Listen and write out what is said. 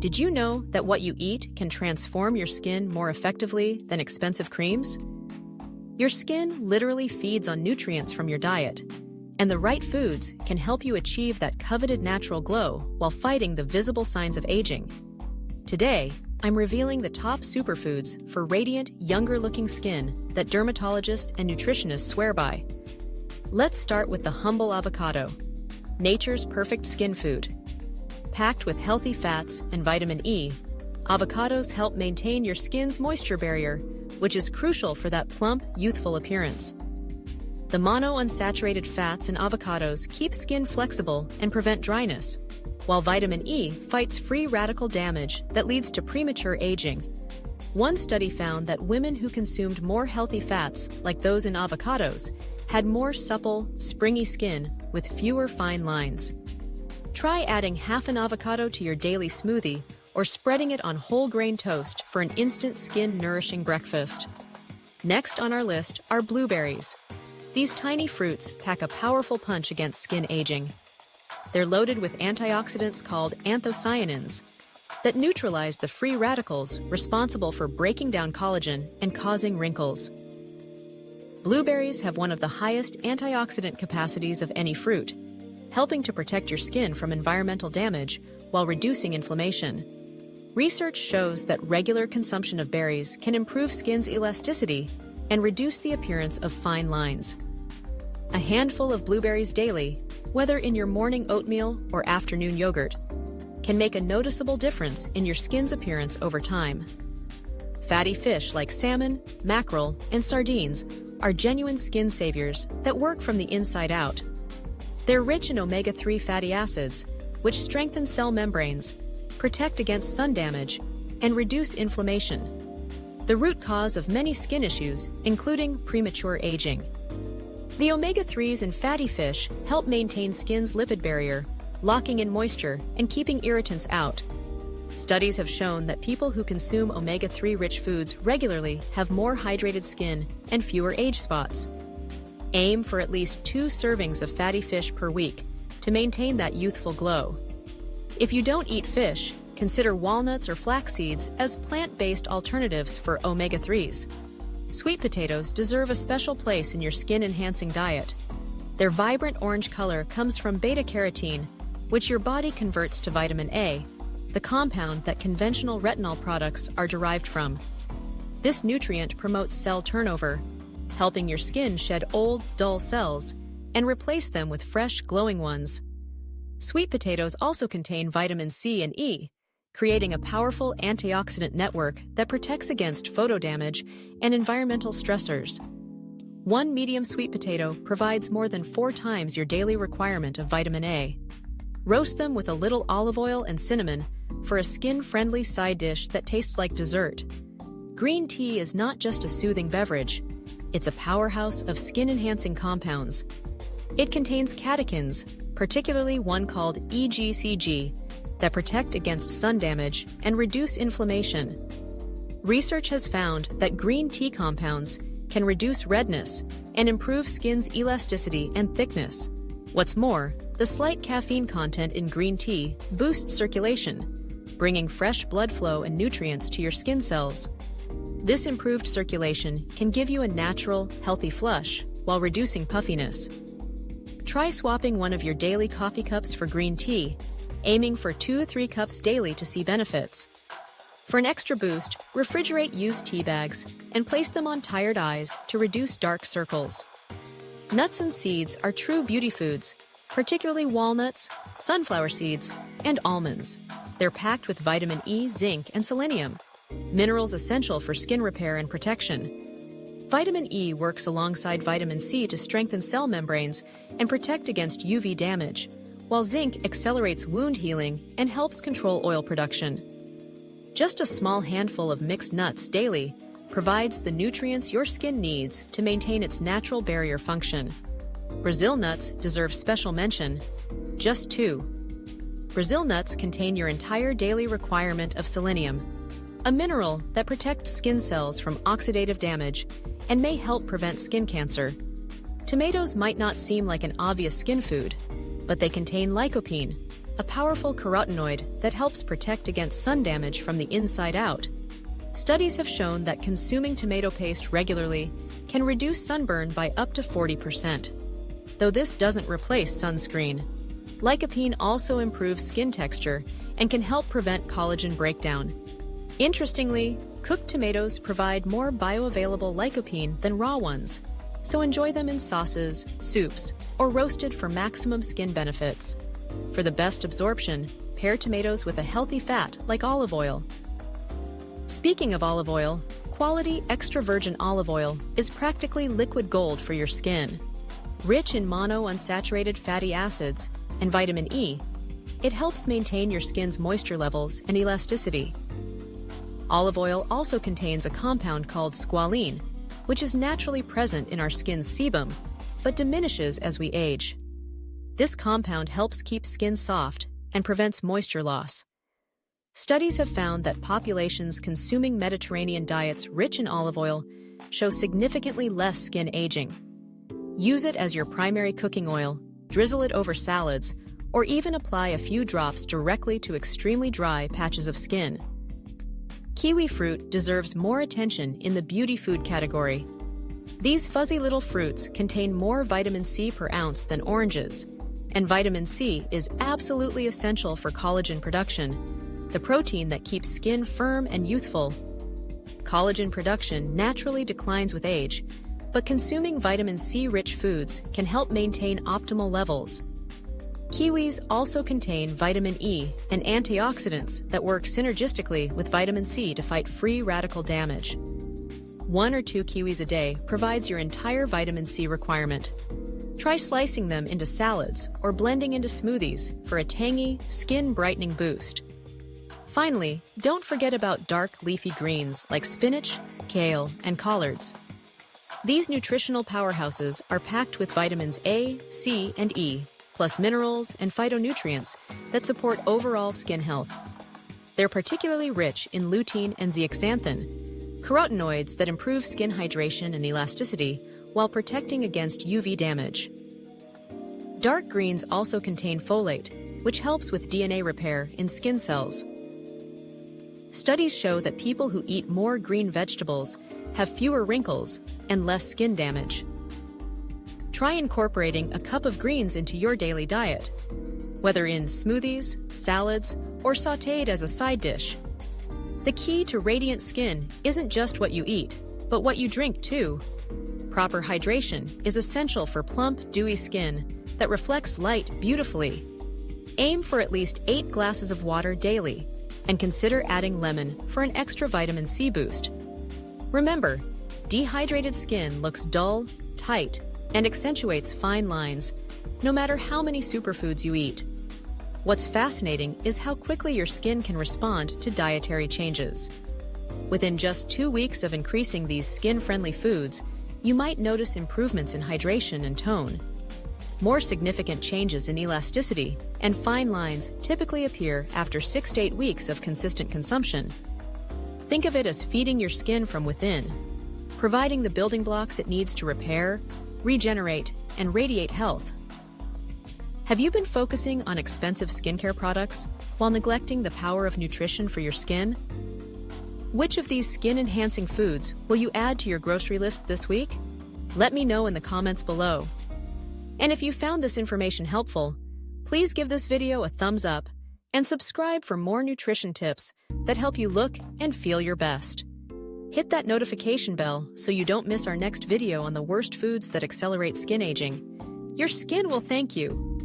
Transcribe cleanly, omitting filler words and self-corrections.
Did you know that what you eat can transform your skin more effectively than expensive creams? Your skin literally feeds on nutrients from your diet, and the right foods can help you achieve that coveted natural glow while fighting the visible signs of aging. Today, I'm revealing the top superfoods for radiant, younger-looking skin that dermatologists and nutritionists swear by. Let's start with the humble avocado, nature's perfect skin food. Packed with healthy fats and vitamin E, avocados help maintain your skin's moisture barrier, which is crucial for that plump, youthful appearance. The monounsaturated fats in avocados keep skin flexible and prevent dryness, while vitamin E fights free radical damage that leads to premature aging. One study found that women who consumed more healthy fats, like those in avocados, had more supple, springy skin with fewer fine lines. Try adding half an avocado to your daily smoothie or spreading it on whole grain toast for an instant skin-nourishing breakfast. Next on our list are blueberries. These tiny fruits pack a powerful punch against skin aging. They're loaded with antioxidants called anthocyanins that neutralize the free radicals responsible for breaking down collagen and causing wrinkles. Blueberries have one of the highest antioxidant capacities of any fruit, helping to protect your skin from environmental damage while reducing inflammation. Research shows that regular consumption of berries can improve skin's elasticity and reduce the appearance of fine lines. A handful of blueberries daily, whether in your morning oatmeal or afternoon yogurt, can make a noticeable difference in your skin's appearance over time. Fatty fish like salmon, mackerel, and sardines are genuine skin saviors that work from the inside out. They're rich in omega-3 fatty acids, which strengthen cell membranes, protect against sun damage, and reduce inflammation, the root cause of many skin issues, including premature aging. The omega-3s in fatty fish help maintain skin's lipid barrier, locking in moisture and keeping irritants out. Studies have shown that people who consume omega-3 rich foods regularly have more hydrated skin and fewer age spots. Aim for at least 2 servings of fatty fish per week to maintain that youthful glow. If you don't eat fish, consider walnuts or flax seeds as plant-based alternatives for omega-3s. Sweet potatoes deserve a special place in your skin-enhancing diet. Their vibrant orange color comes from beta-carotene, which your body converts to vitamin A, the compound that conventional retinol products are derived from. This nutrient promotes cell turnover, helping your skin shed old, dull cells and replace them with fresh, glowing ones. Sweet potatoes also contain vitamin C and E, creating a powerful antioxidant network that protects against photo damage and environmental stressors. One medium sweet potato provides more than 4 times your daily requirement of vitamin A. Roast them with a little olive oil and cinnamon for a skin-friendly side dish that tastes like dessert. Green tea is not just a soothing beverage. It's a powerhouse of skin-enhancing compounds. It contains catechins, particularly one called EGCG, that protect against sun damage and reduce inflammation. Research has found that green tea compounds can reduce redness and improve skin's elasticity and thickness. What's more, the slight caffeine content in green tea boosts circulation, bringing fresh blood flow and nutrients to your skin cells. This improved circulation can give you a natural, healthy flush while reducing puffiness. Try swapping one of your daily coffee cups for green tea, aiming for 2 to 3 cups daily to see benefits. For an extra boost, refrigerate used tea bags and place them on tired eyes to reduce dark circles. Nuts and seeds are true beauty foods, particularly walnuts, sunflower seeds, and almonds. They're packed with vitamin E, zinc, and selenium, minerals essential for skin repair and protection. Vitamin E works alongside vitamin C to strengthen cell membranes and protect against UV damage, while zinc accelerates wound healing and helps control oil production. Just a small handful of mixed nuts daily provides the nutrients your skin needs to maintain its natural barrier function. Brazil nuts deserve special mention. Just 2. Brazil nuts contain your entire daily requirement of selenium, a mineral that protects skin cells from oxidative damage and may help prevent skin cancer. Tomatoes might not seem like an obvious skin food, but they contain lycopene, a powerful carotenoid that helps protect against sun damage from the inside out. Studies have shown that consuming tomato paste regularly can reduce sunburn by up to 40%. Though this doesn't replace sunscreen, lycopene also improves skin texture and can help prevent collagen breakdown. Interestingly, cooked tomatoes provide more bioavailable lycopene than raw ones, so enjoy them in sauces, soups, or roasted for maximum skin benefits. For the best absorption, pair tomatoes with a healthy fat like olive oil. Speaking of olive oil, quality extra virgin olive oil is practically liquid gold for your skin. Rich in monounsaturated fatty acids and vitamin E, it helps maintain your skin's moisture levels and elasticity. Olive oil also contains a compound called squalene, which is naturally present in our skin's sebum, but diminishes as we age. This compound helps keep skin soft and prevents moisture loss. Studies have found that populations consuming Mediterranean diets rich in olive oil show significantly less skin aging. Use it as your primary cooking oil, drizzle it over salads, or even apply a few drops directly to extremely dry patches of skin. Kiwi fruit deserves more attention in the beauty food category. These fuzzy little fruits contain more vitamin C per ounce than oranges, and vitamin C is absolutely essential for collagen production, the protein that keeps skin firm and youthful. Collagen production naturally declines with age, but consuming vitamin C-rich foods can help maintain optimal levels. Kiwis also contain vitamin E and antioxidants that work synergistically with vitamin C to fight free radical damage. 1 or 2 kiwis a day provides your entire vitamin C requirement. Try slicing them into salads or blending into smoothies for a tangy, skin-brightening boost. Finally, don't forget about dark leafy greens like spinach, kale, and collards. These nutritional powerhouses are packed with vitamins A, C, and E, plus minerals and phytonutrients that support overall skin health. They're particularly rich in lutein and zeaxanthin, carotenoids that improve skin hydration and elasticity while protecting against UV damage. Dark greens also contain folate, which helps with DNA repair in skin cells. Studies show that people who eat more green vegetables have fewer wrinkles and less skin damage. Try incorporating a cup of greens into your daily diet, whether in smoothies, salads, or sautéed as a side dish. The key to radiant skin isn't just what you eat, but what you drink too. Proper hydration is essential for plump, dewy skin that reflects light beautifully. Aim for at least 8 glasses of water daily, and consider adding lemon for an extra vitamin C boost. Remember, dehydrated skin looks dull, tight, and accentuates fine lines, no matter how many superfoods you eat. What's fascinating is how quickly your skin can respond to dietary changes. Within just 2 weeks of increasing these skin-friendly foods, you might notice improvements in hydration and tone. More significant changes in elasticity and fine lines typically appear after 6 to 8 weeks of consistent consumption. Think of it as feeding your skin from within, providing the building blocks it needs to repair, regenerate, and radiate health. Have you been focusing on expensive skincare products while neglecting the power of nutrition for your skin? Which of these skin-enhancing foods will you add to your grocery list this week? Let me know in the comments below. And if you found this information helpful, please give this video a thumbs up and subscribe for more nutrition tips that help you look and feel your best. Hit that notification bell so you don't miss our next video on the worst foods that accelerate skin aging. Your skin will thank you.